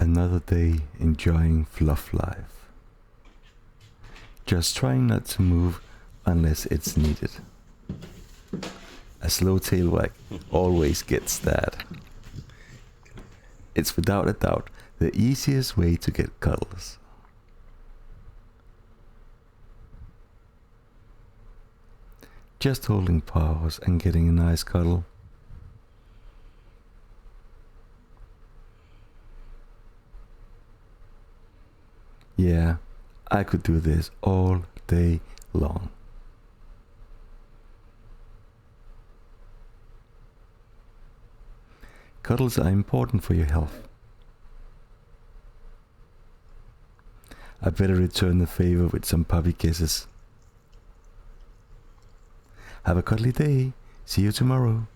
Another day enjoying fluff life. Just trying not to move unless it's needed. A slow tail wag always gets that. It's without a doubt the easiest way to get cuddles. Just holding paws and getting a nice cuddle. Yeah, I could do this all day long. Cuddles are important for your health. I better return the favor with some puppy kisses. Have a cuddly day. See you tomorrow.